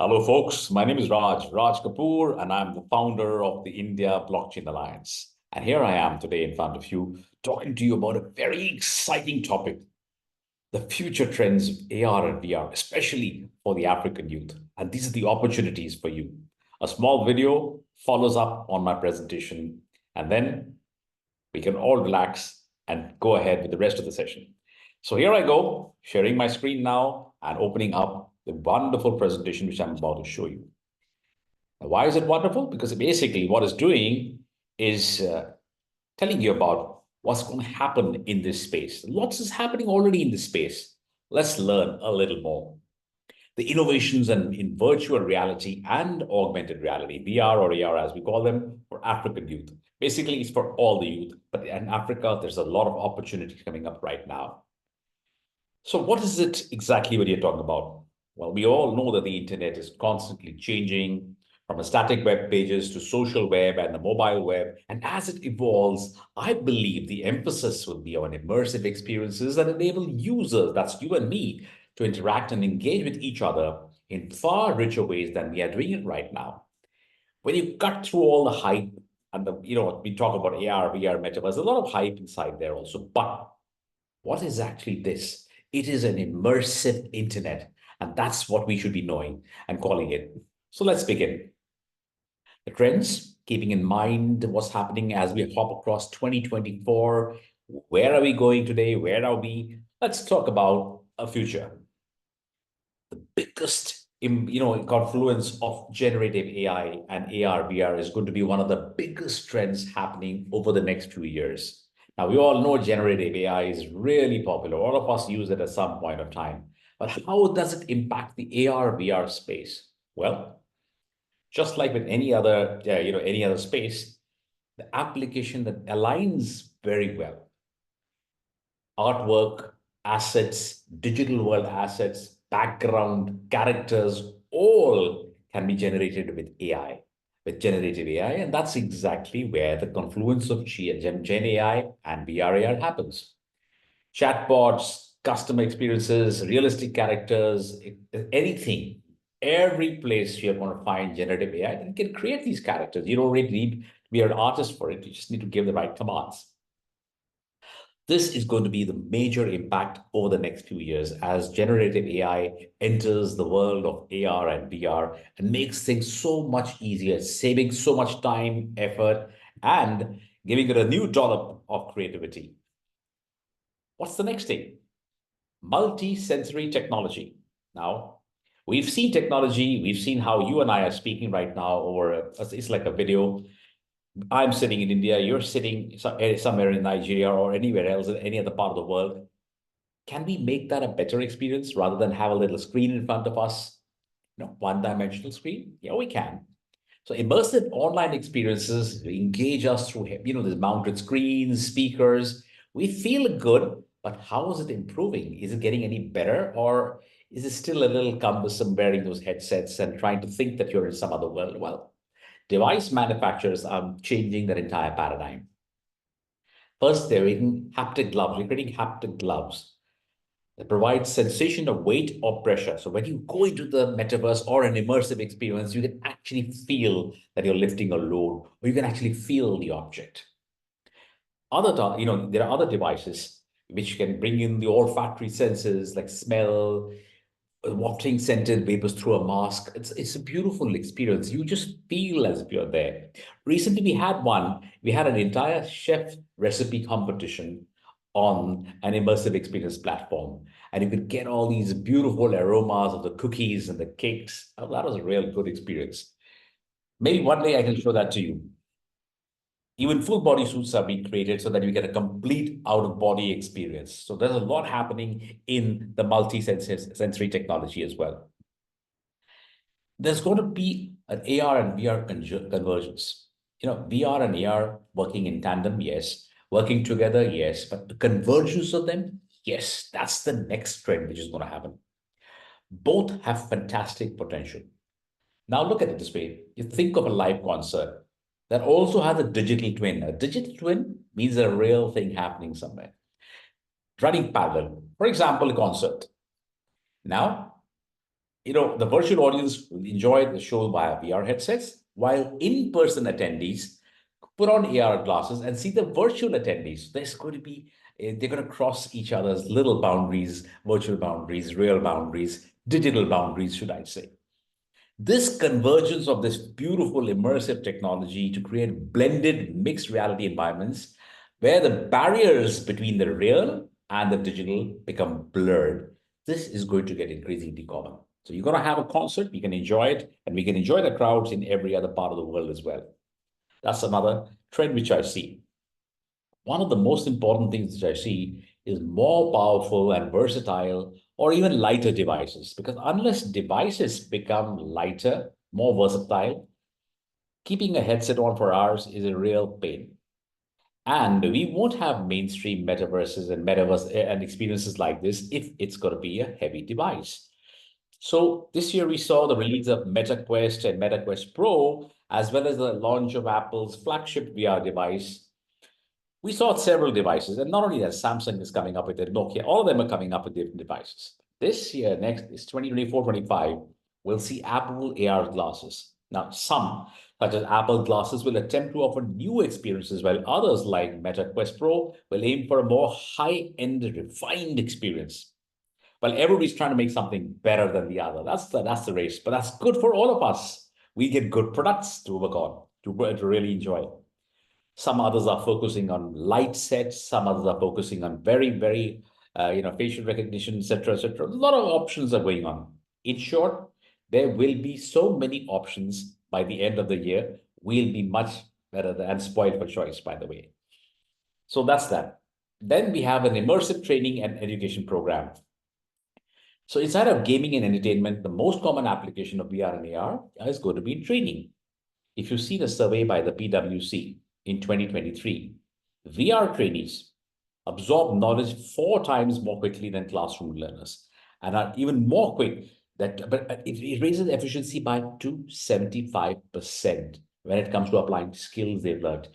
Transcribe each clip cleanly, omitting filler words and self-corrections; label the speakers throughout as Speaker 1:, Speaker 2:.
Speaker 1: Hello, folks. My name is Raj Kapoor, and I'm the founder of the India Blockchain Alliance. And here I am today in front of you, talking to you about a very exciting topic, the future trends of AR and VR, especially for the African youth. And these are the opportunities for you. A small video follows up on my presentation, and then we can all relax and go ahead with the rest of the session. So here I go, sharing my screen now and opening up the wonderful presentation which I'm about to show you. Now, why is it wonderful? Because basically what it's doing is telling you about what's going to happen in this space. Lots is happening already in this space. Let's learn a little more. The innovations in virtual reality and augmented reality, VR or AR as we call them, for African youth. Basically, it's for all the youth, but in Africa, there's a lot of opportunity coming up right now. So what is it exactly what you're talking about? Well, we all know that the internet is constantly changing from a static web pages to social web and the mobile web. And as it evolves, I believe the emphasis will be on immersive experiences that enable users, that's you and me, to interact and engage with each other in far richer ways than we are doing it right now. When you cut through all the hype and we talk about AR, VR, metaverse, there's a lot of hype inside there also. But what is actually this? It is an immersive internet, and that's what we should be knowing and calling it. So let's begin. The trends, keeping in mind what's happening as we hop across 2024. Where are we going today? Where are we? Let's talk about a future. The biggest confluence of generative AI and AR, VR is going to be one of the biggest trends happening over the next few years. Now, we all know generative AI is really popular. All of us use it at some point of time. But how does it impact the AR, VR space? Well, just like with any other space, the application that aligns very well. Artwork, assets, digital world assets, background, characters, all can be generated with AI, with generative AI. And that's exactly where the confluence of Gen AI and VR AR happens. Chatbots, customer experiences, realistic characters, anything, every place you're going to find generative AI, and you can create these characters. You don't really need to be an artist for it. You just need to give the right commands. This is going to be the major impact over the next few years as generative AI enters the world of AR and VR and makes things so much easier, saving so much time, effort, and giving it a new dollop of creativity. What's the next thing? Multi-sensory technology. Now, we've seen technology, we've seen how you and I are speaking right now over, it's like a video. I'm sitting in India, you're sitting somewhere in Nigeria or anywhere else in any other part of the world. Can we make that a better experience rather than have a little screen in front of us? One-dimensional screen? Yeah, we can. So immersive online experiences engage us through, there's mounted screens, speakers. We feel good, but how is it improving? Is it getting any better, or is it still a little cumbersome wearing those headsets and trying to think that you're in some other world? Well, device manufacturers are changing their entire paradigm. First, they're making haptic gloves. We're creating haptic gloves that provide sensation of weight or pressure. So when you go into the metaverse or an immersive experience, you can actually feel that you're lifting a load, or you can actually feel the object. There are other devices which can bring in the olfactory senses like smell, wafting scented vapors through a mask. It's a beautiful experience. You just feel as if you're there. Recently, we had an entire chef recipe competition on an immersive experience platform. And you could get all these beautiful aromas of the cookies and the cakes. Oh, that was a real good experience. Maybe one day I can show that to you. Even full body suits are being created so that you get a complete out of body experience. So there's a lot happening in the multi-sensory technology as well. There's going to be an AR and VR convergence. VR and AR working in tandem, yes. Working together, yes. But the convergence of them, yes, that's the next trend which is going to happen. Both have fantastic potential. Now look at it this way. You think of a live concert that also has a digital twin. A digital twin means a real thing happening somewhere, running parallel. For example, a concert. Now, The virtual audience will enjoy the show via VR headsets, while in-person attendees put on AR glasses and see the virtual attendees. There's going to be, they're going to cross each other's little boundaries, virtual boundaries, real boundaries, digital boundaries, should I say. This convergence of this beautiful immersive technology to create blended mixed reality environments where the barriers between the real and the digital become blurred. This is going to get increasingly common. So you're going to have a concert, we can enjoy it, and we can enjoy the crowds in every other part of the world as well. That's another trend which I see. One of the most important things that I see is more powerful and versatile or even lighter devices. Because unless devices become lighter, more versatile, keeping a headset on for hours is a real pain. And we won't have mainstream metaverses and metaverse and experiences like this if it's going to be a heavy device. So this year we saw the release of MetaQuest and MetaQuest Pro, as well as the launch of Apple's flagship VR device. We saw several devices, and not only that, Samsung is coming up with it, Nokia, all of them are coming up with different devices. This year, next is 2024-25, we'll see Apple AR glasses. Now, some, such as Apple glasses, will attempt to offer new experiences, while others, like Meta Quest Pro, will aim for a more high-end, refined experience. Well, everybody's trying to make something better than the other. That's the race, but that's good for all of us. We get good products to work on, to really enjoy. Some others are focusing on light sets. Some others are focusing on very, facial recognition, etc., etc. A lot of options are going on. In short, there will be so many options by the end of the year. We'll be much better and spoiled for choice, by the way. So that's that. Then we have an immersive training and education program. So inside of gaming and entertainment, the most common application of VR and AR is going to be in training. If you see the survey by the PwC in 2023, VR trainees absorb knowledge 4 times more quickly than classroom learners and are even more quick but it raises efficiency by 275% when it comes to applying skills they've learned.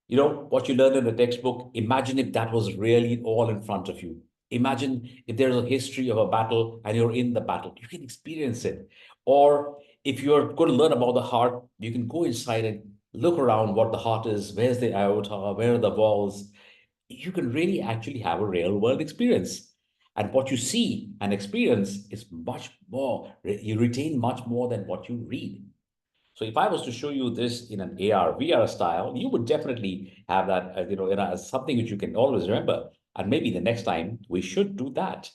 Speaker 1: What you learned in the textbook, imagine if that was really all in front of you. Imagine if there's a history of a battle and you're in the battle, you can experience it. Or if you're going to learn about the heart, you can go inside and look around what the heart is, where's the aorta, where are the walls. You can really actually have a real world experience. And what you see and experience is much more, you retain much more than what you read. So if I was to show you this in an AR, VR style, you would definitely have that, as something which you can always remember. And maybe the next time we should do that.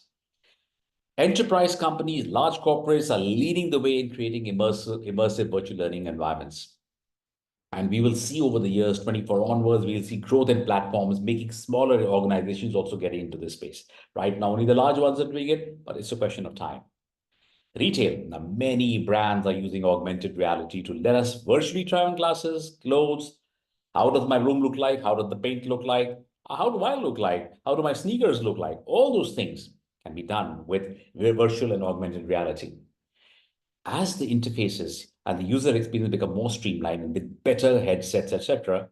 Speaker 1: Enterprise companies, large corporates are leading the way in creating immersive virtual learning environments. And we will see over the years 24 onwards, we'll see growth in platforms, making smaller organizations also getting into this space. Right now, only the large ones are doing it, but it's a question of time. Retail. Now, many brands are using augmented reality to let us virtually try on glasses, clothes. How does my room look like? How does the paint look like? How do I look like? How do my sneakers look like? All those things can be done with virtual and augmented reality. As the interfaces and the user experience become more streamlined and with better headsets, etc.,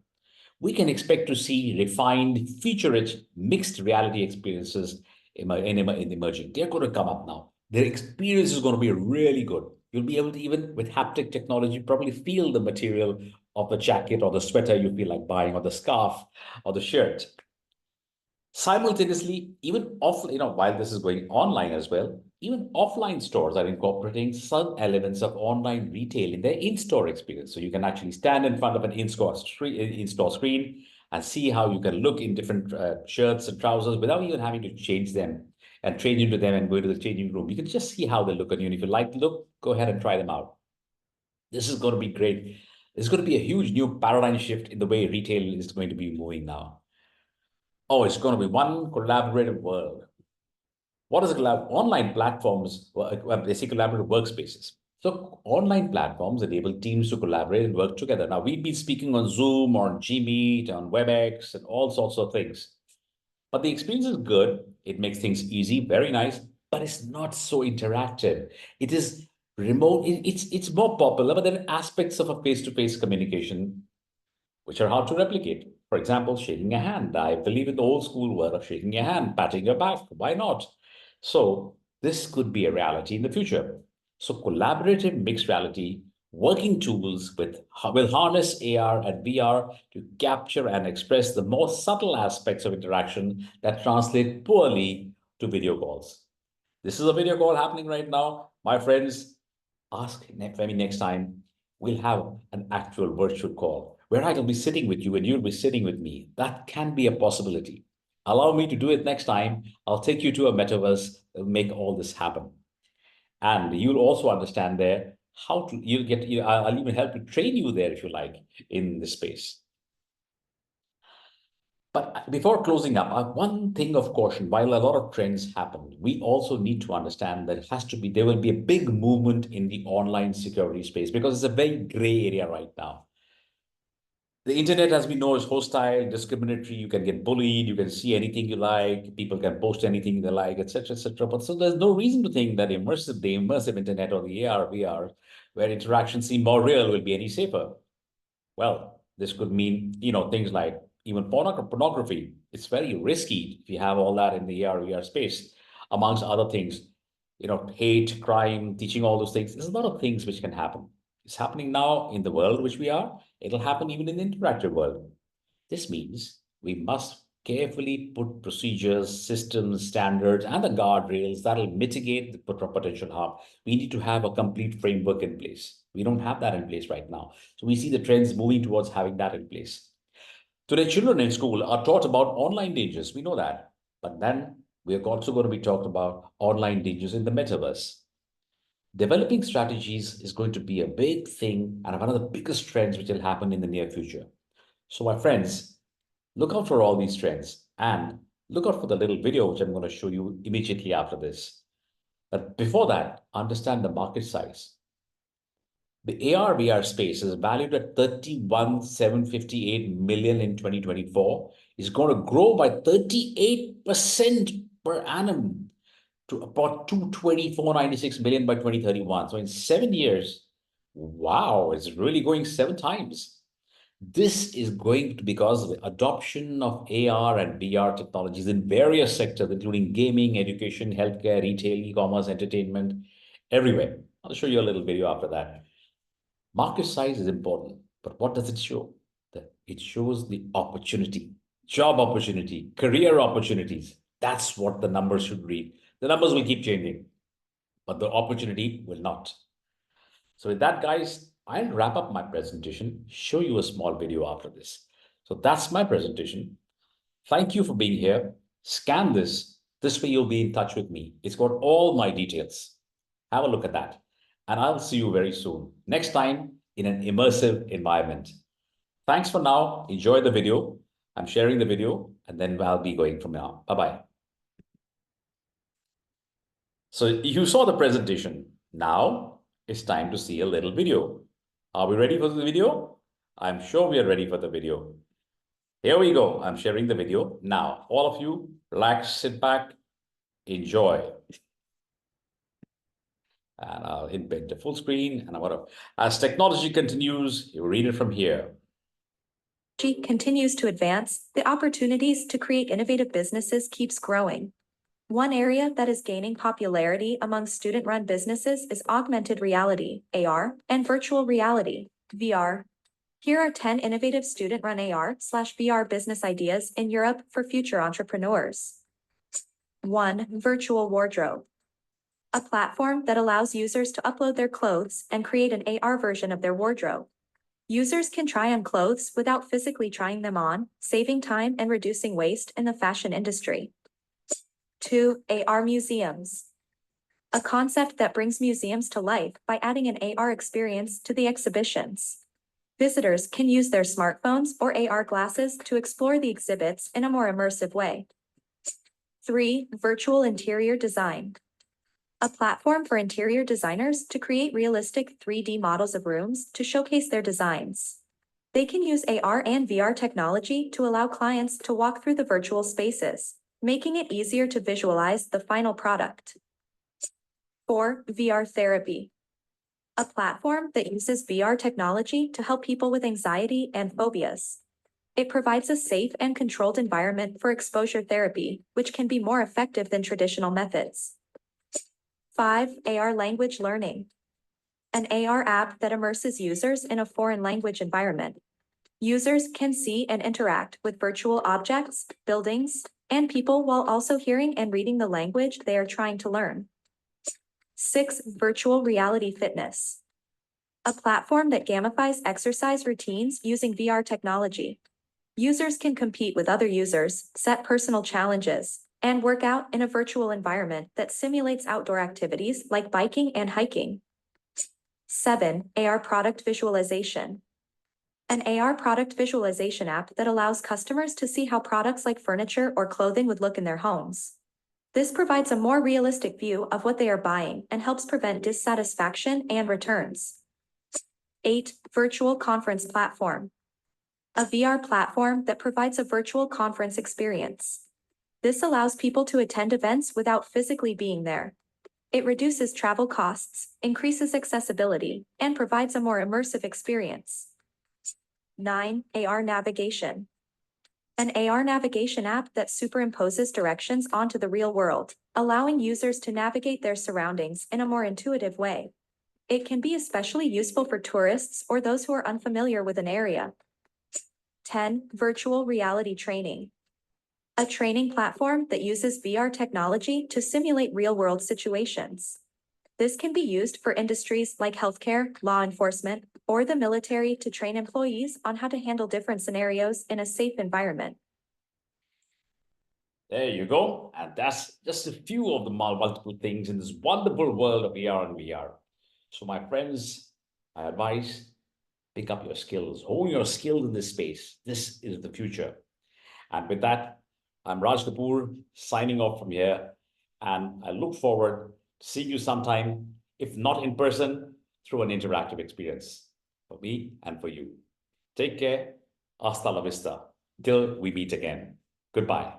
Speaker 1: we can expect to see refined, feature-rich, mixed reality experiences in emerging. They're going to come up now. Their experience is going to be really good. You'll be able to, even with haptic technology, probably feel the material of the jacket or the sweater you feel like buying, or the scarf or the shirt. Simultaneously, even while this is going online as well, even offline stores are incorporating some elements of online retail in their in-store experience. So you can actually stand in front of an in-store screen and see how you can look in different shirts and trousers without even having to change them and change into them and go to the changing room. You can just see how they look on you. And if you like the look, go ahead and try them out. This is going to be great. It's going to be a huge new paradigm shift in the way retail is going to be moving now. Oh, it's going to be one collaborative world. What is online platforms? Basically, collaborative workspaces. So online platforms enable teams to collaborate and work together. Now, we've been speaking on Zoom, on Gmeet, on WebEx, and all sorts of things. But the experience is good. It makes things easy, very nice, but it's not so interactive. It is remote. It's more popular, but there are aspects of a face-to-face communication which are hard to replicate. For example, shaking a hand. I believe in the old school word of shaking your hand, patting your back. Why not? So this could be a reality in the future. So collaborative mixed reality working tools will harness AR and VR to capture and express the more subtle aspects of interaction that translate poorly to video calls. This is a video call happening right now. My friends, ask me next time. We'll have an actual virtual call where I will be sitting with you and you'll be sitting with me. That can be a possibility. Allow me to do it next time. I'll take you to a metaverse and make all this happen. And you'll also understand there how to, you'll get, I'll even help to train you there if you like in this space. But before closing up, one thing of caution, while a lot of trends happen, we also need to understand that there will be a big movement in the online security space because it's a very gray area right now. The internet, as we know, is hostile, discriminatory. You can get bullied. You can see anything you like. People can post anything they like, etc., etc. But so there's no reason to think that the immersive internet or the AR, VR, where interactions seem more real, will be any safer. Well, this could mean, things like even pornography. It's very risky if you have all that in the AR, VR space, amongst other things, hate, crime, teaching all those things. There's a lot of things which can happen. It's happening now in the world which we are. It'll happen even in the interactive world. This means we must carefully put procedures, systems, standards, and the guardrails that'll mitigate the potential harm. We need to have a complete framework in place. We don't have that in place right now. So we see the trends moving towards having that in place. Today, children in school are taught about online dangers. We know that. But then we are also going to be talked about online dangers in the metaverse. Developing strategies is going to be a big thing and one of the biggest trends which will happen in the near future. So my friends, look out for all these trends and look out for the little video which I'm going to show you immediately after this. But before that, understand the market size. The AR VR space is valued at 31,758 million in 2024. It's going to grow by 38% per annum to about 224.96 million by 2031. So in 7 years, wow, it's really going 7 times. This is going to because of the adoption of AR and VR technologies in various sectors, including gaming, education, healthcare, retail, e-commerce, entertainment, everywhere. I'll show you a little video after that. Market size is important, but what does it show? That it shows the opportunity, job opportunity, career opportunities. That's what the numbers should read. The numbers will keep changing, but the opportunity will not. So with that, guys, I'll wrap up my presentation, show you a small video after this. So that's my presentation. Thank you for being here. Scan this. This way you'll be in touch with me. It's got all my details. Have a look at that. And I'll see you very soon. Next time in an immersive environment. Thanks for now. Enjoy the video. I'm sharing the video and then I'll be going from now. Bye-bye. So you saw the presentation. Now it's time to see a little video. Are we ready for the video? I'm sure we are ready for the video. Here we go. I'm sharing the video. Now, all of you, relax, sit back, enjoy. And I'll embed the full screen. And as technology continues, you read it from here.
Speaker 2: Continues to advance, the opportunities to create innovative businesses keeps growing. One area that is gaining popularity among student-run businesses is augmented reality, AR, and virtual reality, VR. Here are 10 innovative student-run AR/VR business ideas in Europe for future entrepreneurs. 1. Virtual wardrobe. A platform that allows users to upload their clothes and create an AR version of their wardrobe. Users can try on clothes without physically trying them on, saving time and reducing waste in the fashion industry. 2. AR museums. A concept that brings museums to life by adding an AR experience to the exhibitions. Visitors can use their smartphones or AR glasses to explore the exhibits in a more immersive way. 3. Virtual interior design. A platform for interior designers to create realistic 3D models of rooms to showcase their designs. They can use AR and VR technology to allow clients to walk through the virtual spaces, making it easier to visualize the final product. 4. VR therapy. A platform that uses VR technology to help people with anxiety and phobias. It provides a safe and controlled environment for exposure therapy, which can be more effective than traditional methods. 5. AR language learning. An AR app that immerses users in a foreign language environment. Users can see and interact with virtual objects, buildings, and people while also hearing and reading the language they are trying to learn. 6. Virtual reality fitness. A platform that gamifies exercise routines using VR technology. Users can compete with other users, set personal challenges, and work out in a virtual environment that simulates outdoor activities like biking and hiking. 7. AR product visualization. An AR product visualization app that allows customers to see how products like furniture or clothing would look in their homes. This provides a more realistic view of what they are buying and helps prevent dissatisfaction and returns. 8. Virtual conference platform. A VR platform that provides a virtual conference experience. This allows people to attend events without physically being there. It reduces travel costs, increases accessibility, and provides a more immersive experience. 9. AR navigation. An AR navigation app that superimposes directions onto the real world, allowing users to navigate their surroundings in a more intuitive way. It can be especially useful for tourists or those who are unfamiliar with an area. 10. Virtual reality training. A training platform that uses VR technology to simulate real-world situations. This can be used for industries like healthcare, law enforcement, or the military to train employees on how to handle different scenarios in a safe environment.
Speaker 1: There you go. And that's just a few of the multiple things in this wonderful world of AR and VR. So my friends, my advice, pick up your skills, hone your skills in this space. This is the future. And with that, I'm Raj Kapoor signing off from here. And I look forward to seeing you sometime, if not in person, through an interactive experience for me and for you. Take care. Hasta la vista. Till we meet again. Goodbye.